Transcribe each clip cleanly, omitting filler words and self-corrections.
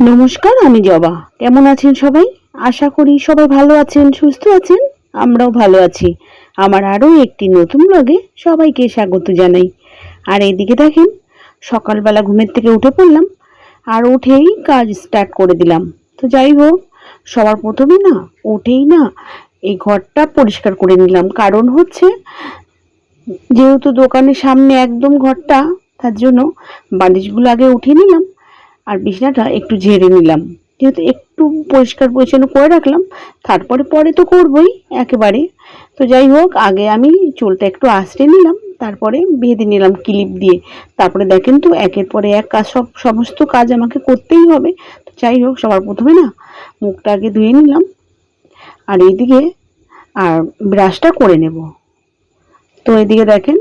নমস্কার, আমি জবা। কেমন আছেন সবাই? আশা করি সবাই ভালো আছেন, সুস্থ আছেন। আমরাও ভালো আছি। আমার আরও একটি নতুন ব্লগে সবাইকে স্বাগত জানাই। আর এইদিকে দেখেন, সকালবেলা ঘুমের থেকে উঠে পড়লাম আর উঠেই কাজ স্টার্ট করে দিলাম। তো যাই হোক, সবার প্রথমে না উঠেই না এই ঘরটা পরিষ্কার করে নিলাম। কারণ হচ্ছে, যেহেতু দোকানের সামনে একদম ঘরটা, তার জন্য বালিশগুলো আগে উঠিয়ে নিলাম আর বিছানাটা একটু ঝেড়ে নিলাম। যেহেতু একটু পরিষ্কার পরিচ্ছন্ন করে রাখলাম, তারপরে পরে তো করবই একেবারে। তো যাই হোক, আগে আমি চুলটা একটু আঁচড়ে নিলাম, তারপরে বেঁধে নিলাম ক্লিপ দিয়ে। তারপরে দেখেন তো, একের পরে এক কাজ, সমস্ত কাজ আমাকে করতেই হবে। তো যাই হোক, সবার প্রথমে না মুখটা আগে ধুয়ে নিলাম আর এইদিকে আর ব্রাশটা করে নেব। তো এদিকে দেখেন,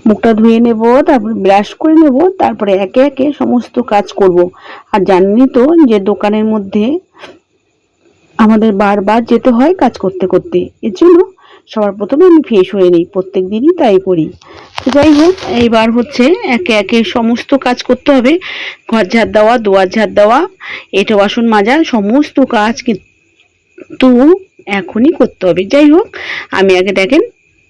মুখটা ধুয়ে নেব, তারপরে ব্রাশ করে নেব, তারপরে একে একে সমস্ত কাজ করব। আর জানেনই তো যে দোকানের মধ্যে আমাদের বারবার যেতে হয় কাজ করতে করতে, এর জন্য সবার প্রথমে আমি ফ্রেশ হয়ে নিই। প্রত্যেক দিনই তাই করি। তো যাই হোক, এইবার হচ্ছে একে একে সমস্ত কাজ করতে হবে। ঘর ঝাড় দেওয়া, দুয়ার ঝাড় দেওয়া, এঁটো বাসন মাজা, সমস্ত কাজ কিন্তু এখনই করতে হবে। যাই হোক, আমি আগে দেখেন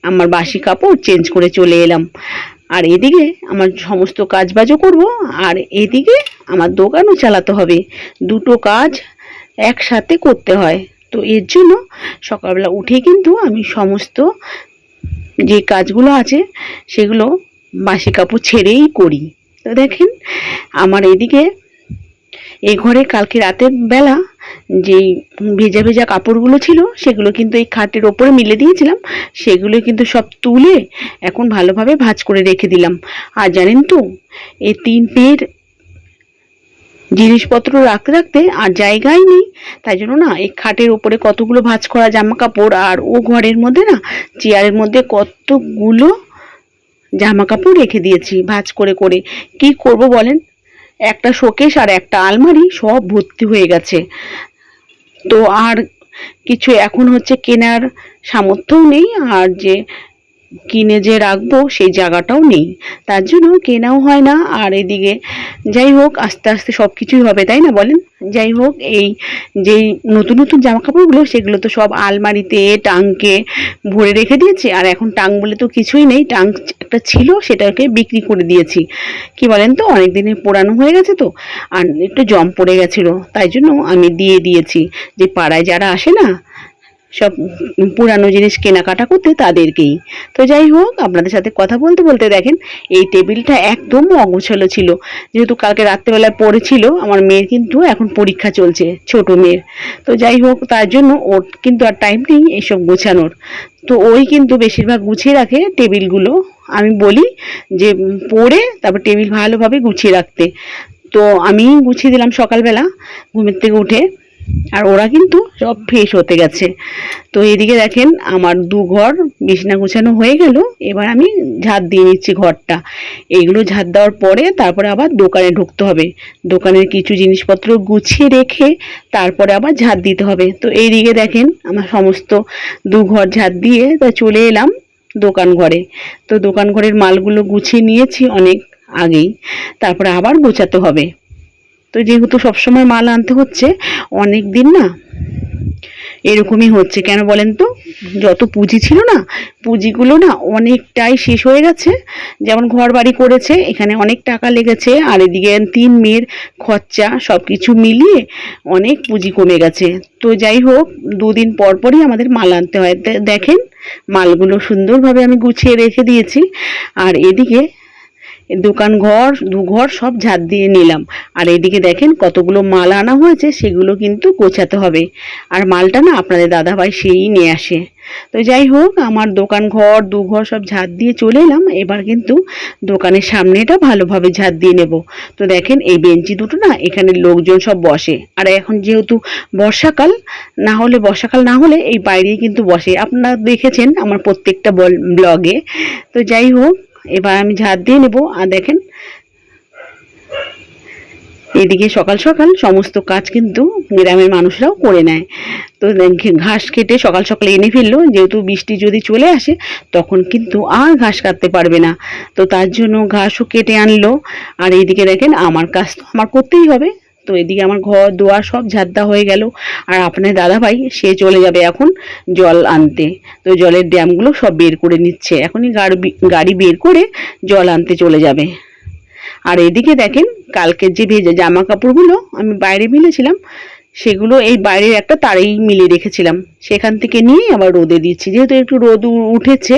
আমার বাসি কাপড় চেঞ্জ করে চলে এলাম। আর এদিকে আমার সমস্ত কাজ বাজও করবো, আর এদিকে আমার দোকানও চালাতে হবে। দুটো কাজ একসাথে করতে হয়। তো এর জন্য সকালবেলা উঠে কিন্তু আমি সমস্ত যে কাজগুলো আছে সেগুলো বাসি কাপড় ছেড়েই করি। তো দেখেন, আমার এদিকে এই ঘরে কালকে রাতের বেলা যেই ভেজা ভেজা কাপড়গুলো ছিল সেগুলো কিন্তু এই খাটের ওপরে মিলে দিয়েছিলাম। সেগুলো কিন্তু সব তুলে এখন ভালোভাবে ভাঁজ করে রেখে দিলাম। আর জানেন তো, এই 3 পেয়ের জিনিসপত্র রাখতে রাখতে আর জায়গাই নেই। তাই জন্য না এই খাটের ওপরে কতগুলো ভাঁজ করা জামা কাপড়, আর ও ঘরের মধ্যে না চেয়ারের মধ্যে কতগুলো জামা কাপড় রেখে দিয়েছি ভাঁজ করে করে। কি করব বলেন, একটা শোকেস আর একটা আলমারি সব ভর্তি হয়ে গেছে। তো আর কিছু এখন হচ্ছে কেনার সামর্থ্যও নেই, আর যে কিনে যে রাখবো সেই জায়গাটাও নেই। তার জন্য কেনাও হয় না। আর এদিকে যাই হোক, আস্তে আস্তে সব কিছুই হবে, তাই না বলেন? যাই হোক, এই যেই নতুন নতুন জামা কাপড়গুলো সেগুলো তো সব আলমারিতে টাংকে ভরে রেখে দিয়েছি। আর এখন টাং বলে তো কিছুই নেই। টাং একটা ছিল, সেটাকে বিক্রি করে দিয়েছি। কি বলেন তো, অনেক দিনের পুরানো হয়ে গেছে তো, আর একটু জং পড়ে গেছিলো, তাই জন্য আমি দিয়ে দিয়েছি। যে পাড়ায় যারা আসে না সব পুরানো জিনিস কেনাকাটা করতে, তাদেরকেই। তো যাই হোক, আপনাদের সাথে কথা বলতে বলতে দেখেন এই টেবিলটা একদম অগোছালো ছিল। যেহেতু কালকে রাত্রেবেলায় পড়েছিল, আমার মেয়ের কিন্তু এখন পরীক্ষা চলছে, ছোট মেয়ের। তো যাই হোক, তার জন্য ওর কিন্তু আর টাইম নেই এইসব গোছানোর। তো ওই কিন্তু বেশিরভাগ গুছিয়ে রাখে টেবিলগুলো। আমি বলি যে পড়ে তারপর টেবিল ভালোভাবে গুছিয়ে রাখতে। তো আমি গুছিয়ে দিলাম সকালবেলা ঘুমের থেকে উঠে। আর ওরা কিন্তু সব ফ্রেশ হতে গেছে। তো এদিকে দেখেন আমার 2 ঘর বিছানা গোছানো হয়ে গেল। এবার আমি ঝাড় দিয়ে নিচ্ছি ঘরটা। এইগুলো ঝাড় দেওয়ার পরে তারপরে আবার দোকানে ঢুকতে হবে। দোকানের কিছু জিনিসপত্র গুছিয়ে রেখে তারপরে আবার ঝাড় দিতে হবে। তো এইদিকে দেখেন আমার সমস্ত 2 ঘর ঝাড় দিয়ে তা চলে এলাম দোকান ঘরে। তো দোকান ঘরের মালগুলো গুছিয়ে নিয়েছি অনেক আগেই, তারপরে আবার গোছাতে হবে। তো যেহেতু সবসময় মাল আনতে হচ্ছে, অনেক দিন না এরকমই হচ্ছে। কেন বলেন তো, যত পুঁজি ছিল না, পুঁজিগুলো না অনেকটাই শেষ হয়ে গেছে। যেমন ঘর বাড়ি করেছে, এখানে অনেক টাকা লেগেছে, আর এদিকে 3 মেয়ের খরচা, সব কিছু মিলিয়ে অনেক পুঁজি কমে গেছে। তো যাই হোক, 2 দিন পর পরই আমাদের মাল আনতে হয়। দেখেন মালগুলো সুন্দরভাবে আমি গুছিয়ে রেখে দিয়েছি। আর এদিকে দোকান ঘর 2 ঘর সব ঝাড় দিয়ে নিলাম। আর এদিকে দেখেন কতগুলো মাল আনা হয়েছে, সেগুলো কিন্তু গোছাতে হবে। আর মালটা না আপনাদের দাদাভাই সেই নিয়ে আসে। তো যাই হোক, আমার দোকান ঘর 2 ঘর সব ঝাড় দিয়ে চলে এলাম। এবার কিন্তু দোকানের সামনেটা ভালোভাবে ঝাড় দিয়ে নেব। তো দেখেন এই বেঞ্চি দুটো না, এখানে লোকজন সব বসে। আর এখন যেহেতু বর্ষাকাল না হলে এই বাইরেই কিন্তু বসে, আপনারা দেখেছেন আমার প্রত্যেকটা ব্লগে। তো যাই হোক, এবার আমি ঝাড় দিয়ে নেব। আর দেখেন এদিকে সকাল সকাল সমস্ত কাজ কিন্তু গ্রামের মানুষরাও করে নেয়। তো ঘাস কেটে সকাল সকাল এনে ফেললো, যেহেতু বৃষ্টি যদি চলে আসে তখন কিন্তু আর ঘাস কাটতে পারবে না। তো তার জন্য ঘাসও কেটে আনলো। আর এইদিকে দেখেন আমার কাজ তো আমার করতেই হবে। তো এদিকে আমার ঘর দুয়ার সব ঝাড় দেওয়া হয়ে গেল। আর আপনার দাদাভাই সে চলে যাবে এখন জল আনতে। তো জলের ড্যামগুলো সব বের করে নিচ্ছে, এখনই গাড়ি বের করে জল আনতে চলে যাবে। আর এদিকে দেখেন কালকের যে ভেজা জামা কাপড়গুলো আমি বাইরে মিলেছিলাম, সেগুলো এই বাইরের একটা তারেই মিলে রেখেছিলাম, সেখান থেকে নিয়ে আবার রোদে দিচ্ছি, যেহেতু একটু রোদ উঠেছে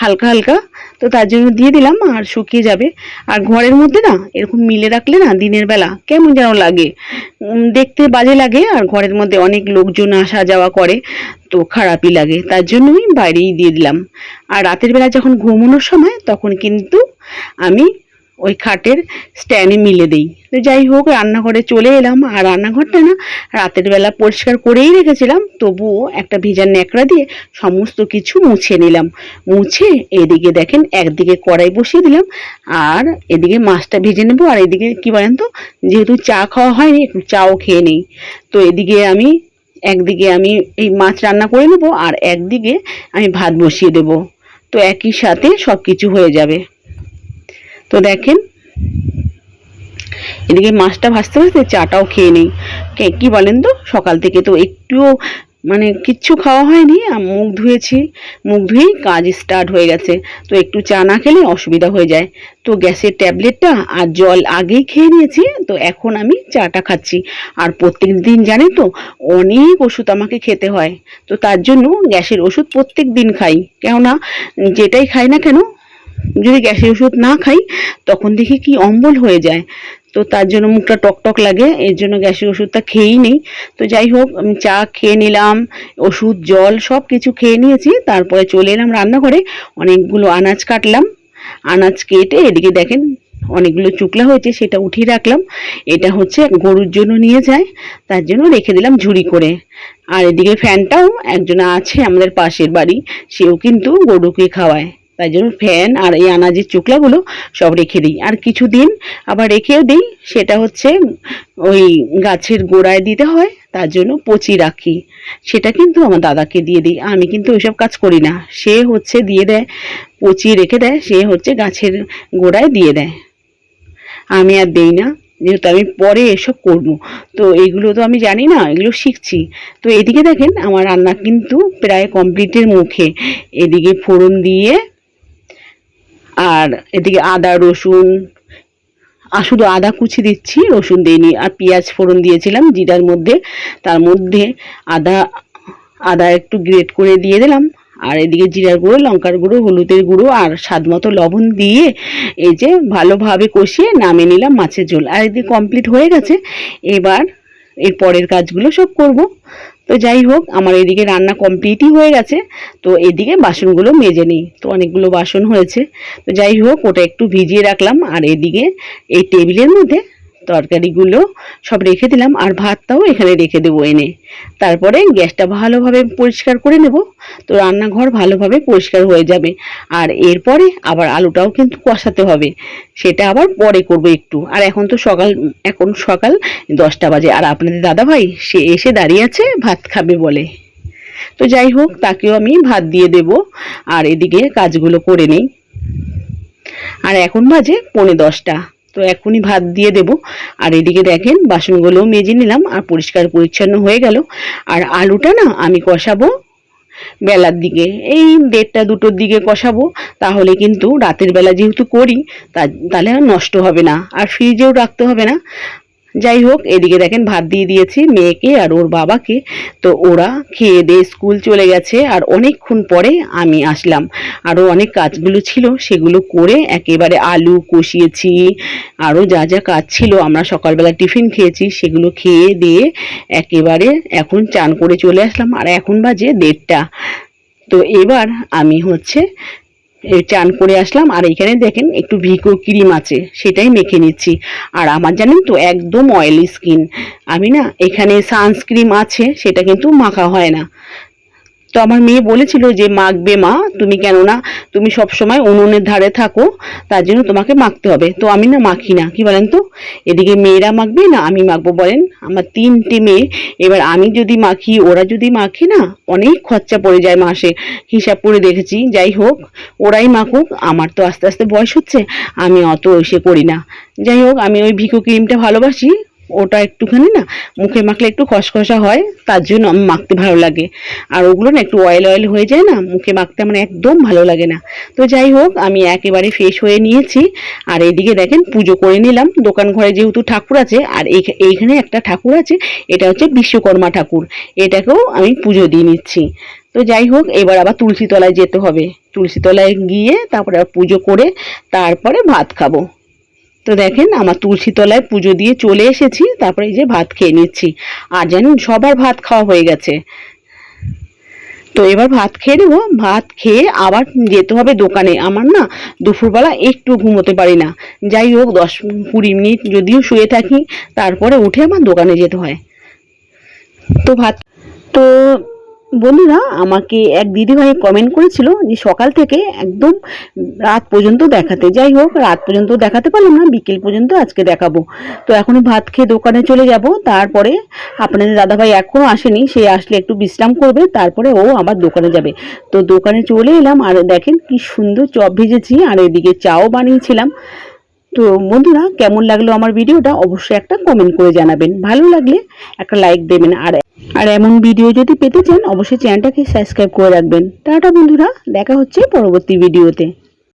হালকা হালকা, তো তার জন্য দিয়ে দিলাম আর শুকিয়ে যাবে। আর ঘরের মধ্যে না এরকম মিলে রাখলে না দিনের বেলা কেমন যেন লাগে, দেখতে বাজে লাগে, আর ঘরের মধ্যে অনেক লোকজন আসা যাওয়া করে, তো খারাপই লাগে, তার জন্যই বাইরেই দিয়ে দিলাম। আর রাতের বেলা যখন ঘুমানোর সময় তখন কিন্তু আমি ওই খাটের স্ট্যান্ডে মিলে দিই। তো যাই হোক রান্নাঘরে চলে এলাম। আর রান্নাঘরটা না রাতের বেলা পরিষ্কার করেই রেখেছিলাম, তবুও একটা ভেজা ন্যাকড়া দিয়ে সমস্ত কিছু মুছে নিলাম। মুছে এদিকে দেখেন একদিকে কড়াই বসিয়ে দিলাম, আর এদিকে মাছটা ভেজে নেবো। আর এদিকে কি বলেন তো, যেহেতু চা খাওয়া হয়নি একটু চাও খেয়ে নেই। তো এদিকে একদিকে আমি এই মাছ রান্না করে নেবো, আর একদিকে আমি ভাত বসিয়ে দেবো, তো একই সাথে সব কিছু হয়ে যাবে। তো দেখেন এদিকে মাছটা ভাজতে ভাজতে চাটাও খেয়ে নেই। কি বলেন তো, সকাল থেকে তো একটুও মানে কিচ্ছু খাওয়া হয়নি, মুখ ধুয়েছি, মুখ ধুয়েই কাজ স্টার্ট হয়ে গেছে। তো একটু চা না খেলে অসুবিধা হয়ে যায়। তো গ্যাসের ট্যাবলেটটা আর জল আগেই খেয়ে নিয়েছি, তো এখন আমি চাটা খাচ্ছি। আর প্রত্যেক দিন জানেন তো অনেক ওষুধ আমাকে খেতে হয়, তো তার জন্য গ্যাসের ওষুধ প্রত্যেক দিন খাই। কেননা যেটাই খাই না কেন, যদি গ্যাসের ওষুধ না খাই তখন দেখি কি অম্বল হয়ে যায়, তো তার জন্য মুখটা টকটক লাগে, এর জন্য গ্যাসের ওষুধটা খেয়েই নেই। তো যাই হোক আমি চা খেয়ে নিলাম, ওষুধ জল সব কিছু খেয়ে নিয়েছি, তারপরে চলে এলাম রান্নাঘরে। অনেকগুলো আনাজ কাটলাম, আনাজ কেটে এদিকে দেখেন অনেকগুলো চুকলা হয়েছে, সেটা উঠিয়ে রাখলাম। এটা হচ্ছে গরুর জন্য নিয়ে যায়, তার জন্য রেখে দিলাম ঝুড়ি করে। আর এদিকে ফ্যানটাও একজনা আছে আমাদের পাশের বাড়ি, সেও কিন্তু গরুকে খাওয়ায়, তাই জন্য ফ্যান আর এই আনাজের চোকলাগুলো সব রেখে দিই। আর কিছুদিন আবার রেখেও দিই, সেটা হচ্ছে ওই গাছের গোড়ায় দিতে হয়, তার জন্য পচিয়ে রাখি, সেটা কিন্তু আমার দাদাকে দিয়ে দিই। আমি কিন্তু ওইসব কাজ করি না, সে হচ্ছে দিয়ে দেয়, পচিয়ে রেখে দেয়, সে হচ্ছে গাছের গোড়ায় দিয়ে দেয়, আমি আর দেই না, যেহেতু আমি পরে এসব করব। তো এগুলো তো আমি জানি না, এগুলো শিখছি। তো এদিকে দেখেন আমার রান্না কিন্তু প্রায় কমপ্লিটের মুখে। এদিকে ফোড়ন দিয়ে, আর এদিকে আদা রসুন, আর শুধু আদা কুচি দিচ্ছি, রসুন দিইনি। আর পেঁয়াজ ফোড়ন দিয়েছিলাম জিরার মধ্যে, তার মধ্যে আদা আদা একটু গ্রেট করে দিয়ে দিলাম। আর এদিকে জিরার গুঁড়ো, লঙ্কার গুঁড়ো, হলুদের গুঁড়ো আর স্বাদ মতো লবণ দিয়ে এই যে ভালোভাবে কষিয়ে নামিয়ে নিলাম মাছের ঝোল। আর এদিকে কমপ্লিট হয়ে গেছে, এবার এর পরের কাজগুলো সব করব। তো যাই হোক আমার এদিকে রান্না কমপ্লিটই হয়ে গেছে, তো এদিকে বাসনগুলো মেজে নিই। তো অনেকগুলো বাসন হয়েছে, তো যাই হোক ওটা একটু ভিজিয়ে রাখলাম। আর এদিকে এই টেবিলের মধ্যে তরকারিগুলো সব রেখে দিলাম, আর ভাতটাও এখানে রেখে দেবো এনে। তারপরে গ্যাসটা ভালোভাবে পরিষ্কার করে নেব, তো রান্নাঘর ভালোভাবে পরিষ্কার হয়ে যাবে। আর এরপরে আবার আলুটাও কিন্তু কষাতে হবে, সেটা আবার পরে করব একটু। আর এখন সকাল 10টা বাজে, আর আপনাদের দাদাভাই সে এসে দাঁড়িয়ে আছে ভাত খাবে বলে। তো যাই হোক তাকেও আমি ভাত দিয়ে দেব, আর এদিকে কাজগুলো করে নেই। আর এখন বাজে 9:45, তো এখনই ভাত দিয়ে দেব। আর এদিকে দেখেন বাসনগুলোও মেজে নিলাম, আর পরিষ্কার পরিচ্ছন্ন হয়ে গেল। আর আলুটা না আমি কষাবো বেলার দিকে, এই 1:30-2টোর দিকে কষাবো, তাহলে কিন্তু রাতের বেলা যেহেতু করি তাহলে আর নষ্ট হবে না, আর ফ্রিজেও রাখতে হবে না। যাই হোক এদিকে দেখেন ভাত দিয়ে দিয়েছি মেয়েকে আর ওর বাবাকে, তো ওরা খেয়ে দিয়ে স্কুল চলে গেছে। আর অনেকক্ষণ পরে আমি আসলাম, আরও অনেক কাজগুলো ছিল সেগুলো করে একেবারে আলু কষিয়েছি, আরও যা যা কাজ ছিল, আমরা সকালবেলা টিফিন খেয়েছি সেগুলো খেয়ে দিয়ে একেবারে এখন চান করে চলে আসলাম। আর এখন বাজে 1:30। তো এবার আমি হচ্ছে চান করে আসলাম, আর এখানে দেখেন একটু ভিকো ক্রিম আছে, সেটাই মেখে নিচ্ছি। আর আমার জানেন তো একদম অয়েলি স্কিন, আমি না এখানে সানস্ক্রিন আছে সেটা কিন্তু মাখা হয় না, তো আমার মেয়ে বলেছিল যে মাখবে মা, তুমি কেননা তুমি সব সময় উনুনের ধারে থাকো, তার জন্য তোমাকে মাখতে হবে। তো আমি না মাখি না, কি বলেন তো, এদিকে মেয়েরা মাখবে না আমি মাখবো বলেন? আমার 3টে মেয়ে, এবার আমি যদি মাখি ওরা যদি মাখে না অনেক খরচা পড়ে যায় মাসে, হিসাব করে দেখেছি। যাই হোক, ওরাই মাখুক, আমার তো আস্তে আস্তে বয়স হচ্ছে, আমি অত এসে করি না। যাই হোক, আমি ওই ভিকো ক্রিমটা ভালোবাসি, ওটা একটুখানি না মুখে মাখলে একটু খসখসা হয়, তার জন্য আমার মাখতে ভালো লাগে। আর ওগুলো না একটু অয়েল অয়েল হয়ে যায় না, মুখে মাখতে আমার একদম ভালো লাগে না। তো যাই হোক, আমি একেবারে ফ্রেশ হয়ে নিয়েছি। আর এইদিকে দেখেন পুজো করে নিলাম, দোকান ঘরে যেহেতু ঠাকুর আছে, আর এইখানে একটা ঠাকুর আছে, এটা হচ্ছে বিশ্বকর্মা ঠাকুর, এটাকেও আমি পুজো দিয়ে নিচ্ছি। তো যাই হোক, এবার আবার তুলসী তলায় যেতে হবে, তুলসী তলায় গিয়ে তারপরে আবার পুজো করে তারপরে ভাত খাবো। তো দেখেন আমার তুলসী তলায় পুজো দিয়ে চলে এসেছি, তারপরে এই যে ভাত খেয়ে নিচ্ছি। আর জানেন সবার ভাত খাওয়া হয়ে গেছে, তো এবার ভাত খেয়ে নেবো। ভাত খেয়ে আবার যেতে হবে দোকানে, আমার না দুপুরবেলা একটু ঘুমোতে পারি না। যাই হোক, 10-20 মিনিট যদিও শুয়ে থাকি, তারপরে উঠে আমার দোকানে যেতে হয়। তো তো বন্ধুরা, আমাকে এক দিদিভাই কমেন্ট করেছিল যে সকাল থেকে একদম রাত পর্যন্ত দেখাতে। যাই হোক, রাত পর্যন্ত দেখাতে পারলাম না, বিকেল পর্যন্ত আজকে দেখাবো। তো এখনই ভাত খেয়ে দোকানে চলে যাব, তারপরে আপনাদের দাদাভাই এখনো আসেনি, সে আসলে একটু বিশ্রাম করবে, তারপরে ও আবার দোকানে যাবে। তো দোকানে চলে এলাম, আর দেখেন কি সুন্দর চপ ভেজেছি, আর এদিকে চাও বানিয়েছিলাম। তো বন্ধুরা, কেমন লাগলো আমার ভিডিওটা অবশ্যই একটা কমেন্ট করে জানাবেন, ভালো লাগলে একটা লাইক দেবেন। আর এমন ভিডিও যদি পেতে চান অবশ্যই চ্যানেলটাকে সাবস্ক্রাইব করে রাখবেন। টাটা বন্ধুরা, দেখা হচ্ছে পরবর্তী ভিডিওতে।